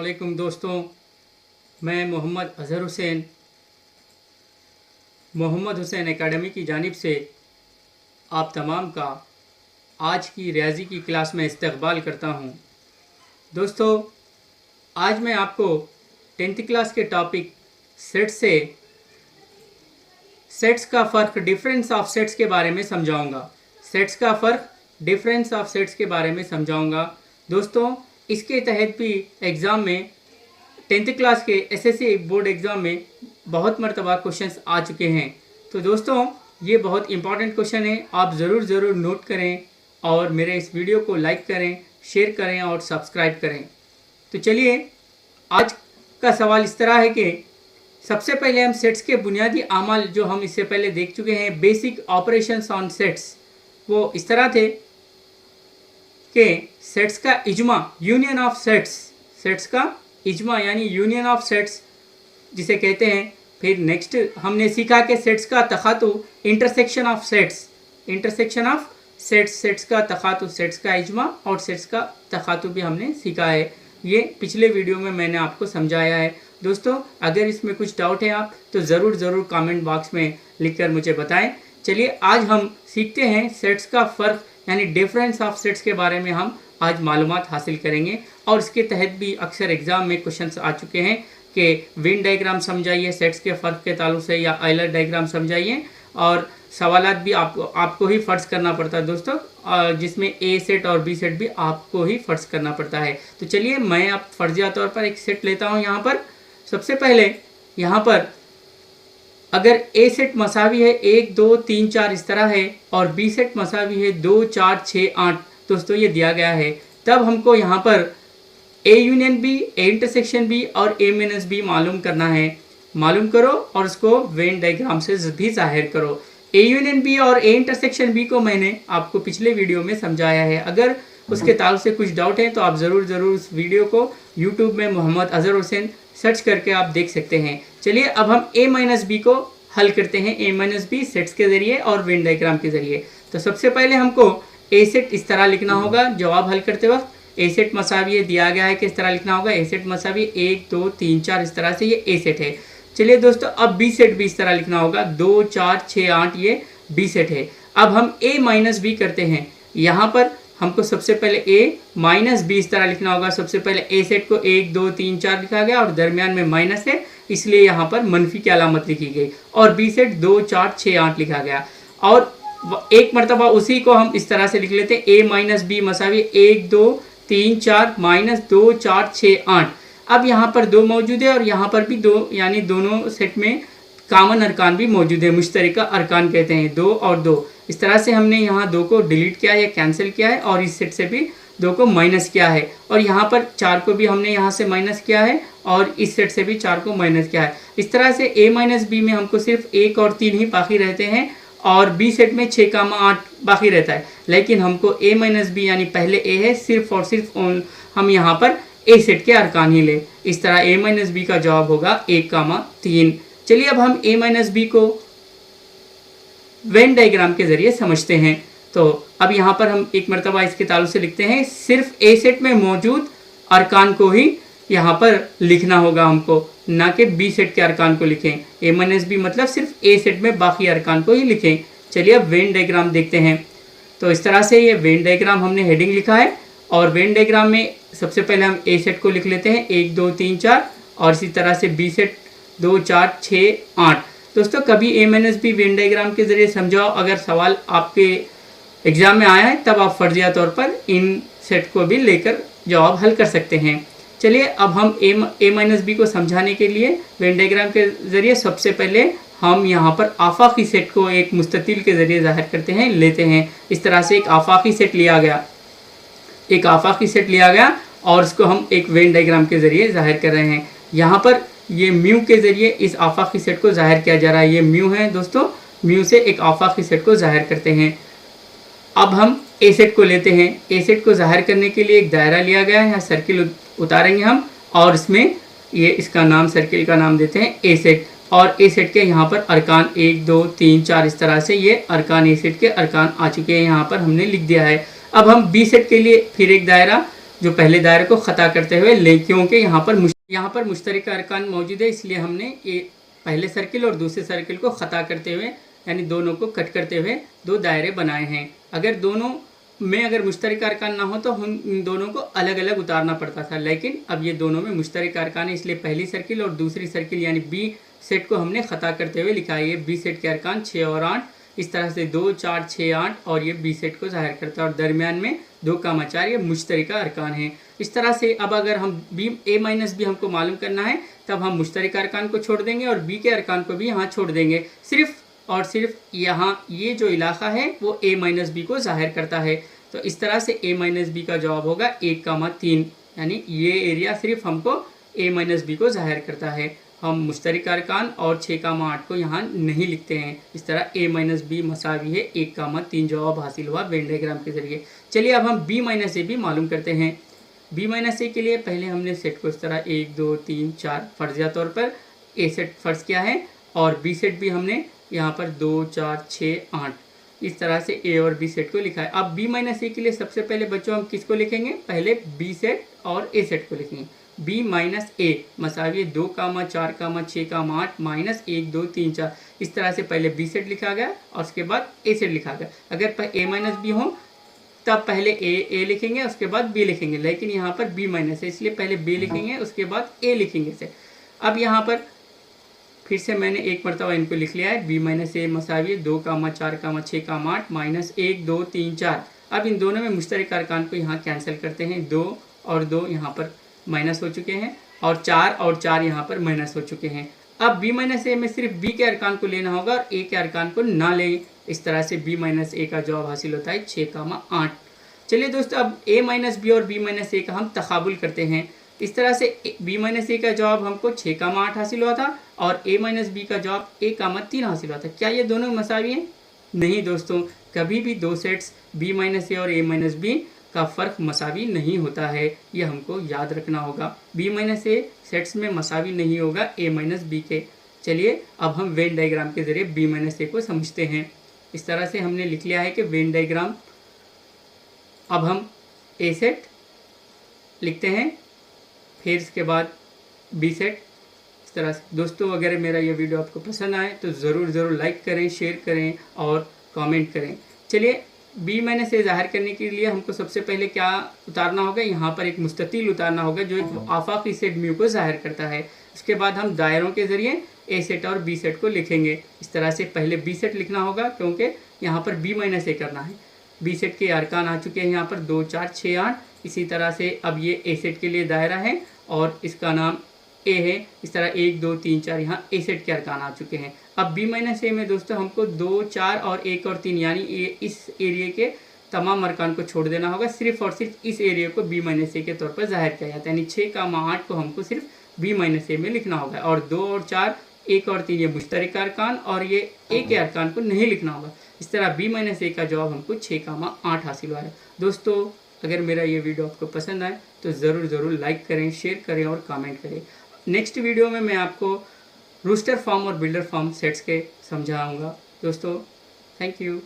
अस्सलामुअलैकुम दोस्तों, मैं मोहम्मद अज़हर हुसैन मोहम्मद हुसैन एकेडमी की जानिब से आप तमाम का आज की रियाजी की क्लास में इस्तकबाल करता हूं। दोस्तों, आज मैं आपको 10th क्लास के टॉपिक सेट्स का फ़र्क, डिफरेंस ऑफ सेट्स के बारे में समझाऊंगा। सेट्स का फ़र्क, डिफरेंस ऑफ सेट्स के बारे में समझाऊंगा। दोस्तों, इसके तहत भी एग्ज़ाम में 10th क्लास के एसएससी बोर्ड एग्ज़ाम में बहुत मरतबा क्वेश्चंस आ चुके हैं। तो दोस्तों, ये बहुत इंपॉर्टेंट क्वेश्चन है, आप ज़रूर नोट करें और मेरे इस वीडियो को लाइक करें, शेयर करें और सब्सक्राइब करें। तो चलिए, आज का सवाल इस तरह है कि सबसे पहले हम सेट्स के बुनियादी अमाल जो हम इससे पहले देख चुके हैं, बेसिक ऑपरेशंस ऑन सेट्स, वो इस तरह थे कि सेट्स का इजमा, यूनियन ऑफ सेट्स, सेट्स का इजमा यानी यूनियन ऑफ सेट्स जिसे कहते हैं। फिर नेक्स्ट हमने सीखा कि सेट्स का तखातु, intersection of sets, intersection of sets, sets का तखातु, सेट्स का इजमा और सेट्स का तखातु भी हमने सीखा है। ये पिछले वीडियो में मैंने आपको समझाया है। दोस्तों, अगर इसमें कुछ डाउट है आप तो ज़रूर कमेंट बॉक्स में लिखकर मुझे बताएं। चलिए, आज हम सीखते हैं सेट्स का फ़र्क यानी डिफरेंस ऑफ सेट्स के बारे में हम आज मालूमात हासिल करेंगे। और इसके तहत भी अक्सर एग्ज़ाम में क्वेश्चंस आ चुके हैं कि वेन डायग्राम समझाइए सेट्स के फ़र्क के ताल्लुक से, या आइलर डायग्राम समझाइए। और सवालात भी आपको ही फ़र्ज करना पड़ता है दोस्तों, जिसमें ए सेट और बी सेट भी आपको ही फ़र्ज करना पड़ता है। तो चलिए, मैं अब फ़र्जिया तौर पर एक सेट लेता हूँ। यहाँ पर सबसे पहले यहाँ पर अगर ए सेट मसावी है 1 2 3 4 इस तरह है, और बी सेट मसावी है 2 4 6 8, दोस्तों ये दिया गया है, तब हमको यहाँ पर A union B, A intersection B और ए माइनस बी मालूम करना है। मालूम करो और उसको वेन डायग्राम से भी जाहिर करो। ए यूनियन बी और ए इंटरसेक्शन बी को मैंने आपको पिछले वीडियो में समझाया है। अगर उसके ताल्लुक से कुछ डाउट है तो आप ज़रूर उस वीडियो को यूट्यूब में मोहम्मद अज़हर हुसैन सर्च करके आप देख सकते हैं। चलिए, अब हम ए माइनस बी को हल करते हैं, ए माइनस बी सेट्स के ज़रिए और वेन डायग्राम के ज़रिए। तो सबसे पहले हमको ए सेट इस तरह लिखना होगा। जवाब हल करते वक्त ए सेट मसावी दिया गया है कि इस तरह लिखना होगा, ए सेट मसावी 1 2 3 4 इस तरह से, ये ए सेट है। चलिए दोस्तों, अब बी सेट भी इस तरह लिखना होगा, 2 4 6 8 ये बी सेट है। अब हम ए माइनस बी करते हैं। यहाँ पर हमको सबसे पहले ए माइनस बी इस तरह लिखना होगा। सबसे पहले ए सेट को 1 2 3 4 लिखा गया और दरमियान में माइनस है, इसलिए यहाँ पर मनफी की अलामत लिखी गई, और बी सेट 2 4 6 8 लिखा गया। और एक मरतबा उसी को हम इस तरह से लिख लेते हैं, ए माइनस बी मसावी 1 2 3 4 माइनस 2 4 6 8। अब यहाँ पर 2 मौजूद है और यहाँ पर भी 2, यानी दोनों सेट में कामन अरकान भी मौजूद है, मुश्तरका अरकान कहते हैं, 2 और 2। इस तरह से हमने यहाँ 2 को डिलीट किया है, कैंसिल किया है, और इस सेट से भी 2 को माइनस किया है, और यहाँ पर 4 को भी हमने यहाँ से माइनस किया है, और इस सेट से भी 4 को माइनस किया है। इस तरह से ए माइनस बी में हमको सिर्फ 1 और 3 ही बाकी रहते हैं, और बी सेट में 6 8 बाकी रहता है। लेकिन हमको ए माइनस बी यानी पहले ए है, सिर्फ और सिर्फ हम यहाँ पर ए सेट के अरकान ही ले। इस तरह ए माइनस बी का जवाब होगा 1 3। चलिए, अब हम ए माइनस बी को वेन डायग्राम के ज़रिए समझते हैं। तो अब यहाँ पर हम एक मरतबा इसके ताल्लुक से लिखते हैं, सिर्फ ए सेट में मौजूद अरकान को ही यहाँ पर लिखना होगा हमको, ना कि बी सेट के अरकान को लिखें। ए माइनस बी मतलब सिर्फ ए सेट में बाकी अरकान को ही लिखें। चलिए, अब वेन डायग्राम देखते हैं। तो इस तरह से ये वेन डायग्राम हमने हेडिंग लिखा है, और वेन डायग्राम में सबसे पहले हम ए सेट को लिख लेते हैं 1 2 3 4, और इसी तरह से बी सेट 2 4 6 8। दोस्तों, कभी ए माइनस बी वेन डायग्राम के ज़रिए समझाओ, अगर सवाल आपके एग्ज़ाम में आया है तब आप फर्जिया तौर पर इन सेट को भी लेकर जवाब हल कर सकते हैं। चलिए, अब हम ए माइनस बी को समझाने के लिए वेन डायग्राम के ज़रिए सबसे पहले हम यहाँ पर आफाकी सेट को एक मुस्ततिल के ज़रिए ज़ाहिर करते हैं, लेते हैं। इस तरह से एक आफाकी सेट लिया गया, एक आफाकी सेट लिया गया, और इसको हम एक वेन डायग्राम के ज़रिए ज़ाहिर कर रहे हैं। यहाँ पर ये म्यू के ज़रिए इस आफाकी सेट को ज़ाहिर किया जा रहा है। ये म्यू है दोस्तों, म्यू से एक आफाकी सेट को ज़ाहिर करते हैं। अब हम ए सेट को लेते हैं। ए सेट को ज़ाहिर करने के लिए एक दायरा लिया गया है, यहाँ सर्किल उतारेंगे हम, और इसमें ये इसका नाम, सर्किल का नाम देते हैं ए सेट। और ए सेट के यहाँ पर अरकान 1 2 3 4 इस तरह से ये अरकान ए सेट के अरकान आ चुके हैं, यहाँ पर हमने लिख दिया है। अब हम बी सेट के लिए फिर एक दायरा जो पहले दायरे को ख़ता करते हुए ले, क्योंकि यहाँ पर मुश्तरका अरकान मौजूद है, इसलिए हमने ये पहले सर्किल और दूसरे सर्किल को ख़ता करते हुए यानी दोनों को कट करते हुए दो दायरे बनाए हैं। अगर दोनों में अगर मुश्तरका अरकान ना हो तो हम इन दोनों को अलग अलग उतारना पड़ता था, लेकिन अब ये दोनों में मुश्तरका अरकान है, इसलिए पहली सर्किल और दूसरी सर्किल यानी बी सेट को हमने ख़ता करते हुए लिखा है। ये बी सेट के अरकान 6 और 8, इस तरह से 2, 4, 6, 8 और ये बी सेट को ज़ाहिर करता है और दरमियान में 2, 4 ये मुश्तरका अरकान है। इस तरह से अब अगर हम बी ए माइनस बी हमको मालूम करना है तब हम मुश्तरका अरकान को छोड़ देंगे और बी के अरकान को भी यहाँ छोड़ देंगे। सिर्फ और सिर्फ यहाँ ये जो इलाका है वो ए माइनस बी को ज़ाहिर करता है। तो इस तरह से ए माइनस बी का जवाब होगा 1,3, यानी ये एरिया सिर्फ हमको ए माइनस बी को ज़ाहिर करता है। हम मुश्तरका अरकान और 6,8 को यहाँ नहीं लिखते हैं। इस तरह a माइनस बी मसावी है 1,3 जवाब हासिल हुआ वेन डायग्राम के ज़रिए। चलिए अब हम b माइनस ए भी मालूम करते हैं। b माइनस ए के लिए पहले हमने सेट को इस तरह 1, 2, 3, 4 फर्जिया तौर पर a सेट फ़र्ज़ किया है और b सेट भी हमने यहाँ पर 2, 4, 6, 8 इस तरह से a और b सेट को लिखा है। अब b माइनस ए के लिए सबसे पहले बच्चों हम किसको लिखेंगे? पहले b सेट और a सेट को लिखेंगे। b माइनस ए मसावी 2, 4, 6, 8 माइनस 1, 2, 3, 4 इस तरह से पहले b सेट लिखा गया और उसके बाद a सेट लिखा गया। अगर a माइनस बी हो तब पहले a लिखेंगे उसके बाद b लिखेंगे, लेकिन यहाँ पर b माइनस है इसलिए पहले b लिखेंगे उसके बाद a लिखेंगे से। अब यहाँ पर फिर से मैंने एक मरतबा इनको लिख लिया है। b माइनस ए मसावी 2, 4, 6, 8 माइनस 1, 2, 3, 4। अब इन दोनों में मुश्तरका अरकान को यहाँ कैंसिल करते हैं। 2 और 2 यहाँ पर माइनस हो चुके हैं और 4 और 4 यहाँ पर माइनस हो चुके हैं। अब b माइनस ए में सिर्फ b के अरकान को लेना होगा और a के अरकान को ना लें। इस तरह से b माइनस ए का जवाब हासिल होता है 6,8। चलिए दोस्तों अब a माइनस बी और b माइनस ए का हम तकाबुल करते हैं। इस तरह से b माइनस ए का जवाब हमको 6,8 हासिल हुआ था और a माइनस बी का जवाब 1,3 हासिल हुआ था। क्या ये दोनों मसावी हैं? नहीं दोस्तों, कभी भी दो सेट्स b माइनस ए और a माइनस बी का फ़र्क मसावी नहीं होता है, ये हमको याद रखना होगा। b माइनस ए सेट्स में मसावी नहीं होगा a माइनस बी के। चलिए अब हम वेन डायग्राम के ज़रिए b माइनस ए को समझते हैं। इस तरह से हमने लिख लिया है कि वेन डायग्राम। अब हम a सेट लिखते हैं, फिर इसके बाद b सेट। इस तरह से दोस्तों अगर मेरा ये वीडियो आपको पसंद आए तो ज़रूर लाइक करें, शेयर करें और कमेंट करें। चलिए b माइनस ए ज़ाहिर करने के लिए हमको सबसे पहले क्या उतारना होगा? यहाँ पर एक मुस्ततील उतारना होगा जो एक आफाकी सेट म्यू को ज़ाहिर करता है। उसके बाद हम दायरों के ज़रिए a सेट और b सेट को लिखेंगे। इस तरह से पहले b सेट लिखना होगा क्योंकि यहाँ पर b माइनस ए करना है। b सेट के अरकान आ चुके हैं यहाँ पर 2, 4, 6, 8। इसी तरह से अब ये a सेट के लिए दायरा है और इसका नाम a है। इस तरह 1, 2, 3, 4 यहाँ a सेट के अरकान आ चुके हैं। अब b माइनस ए में दोस्तों हमको 2, 4 और 1 और 3 यानी इस एरिया के तमाम अरकान को छोड़ देना होगा। सिर्फ और सिर्फ इस एरिया को b माइनस ए के तौर पर ज़ाहिर किया जाता है, यानी 6,8 को हमको सिर्फ b माइनस ए में लिखना होगा और 2 और 4, 1 और 3 ये मुश्तरका अरकान और ये a के अरकान को नहीं लिखना होगा। इस तरह b माइनस ए का जवाब हमको 6,8 हासिल हुआ है। दोस्तों अगर मेरा ये वीडियो आपको पसंद आए तो ज़रूर लाइक करें, शेयर करें और कमेंट करें। नेक्स्ट वीडियो में मैं आपको रूस्टर फॉर्म और बिल्डर फॉर्म सेट्स के समझाऊंगा। दोस्तों थैंक यू।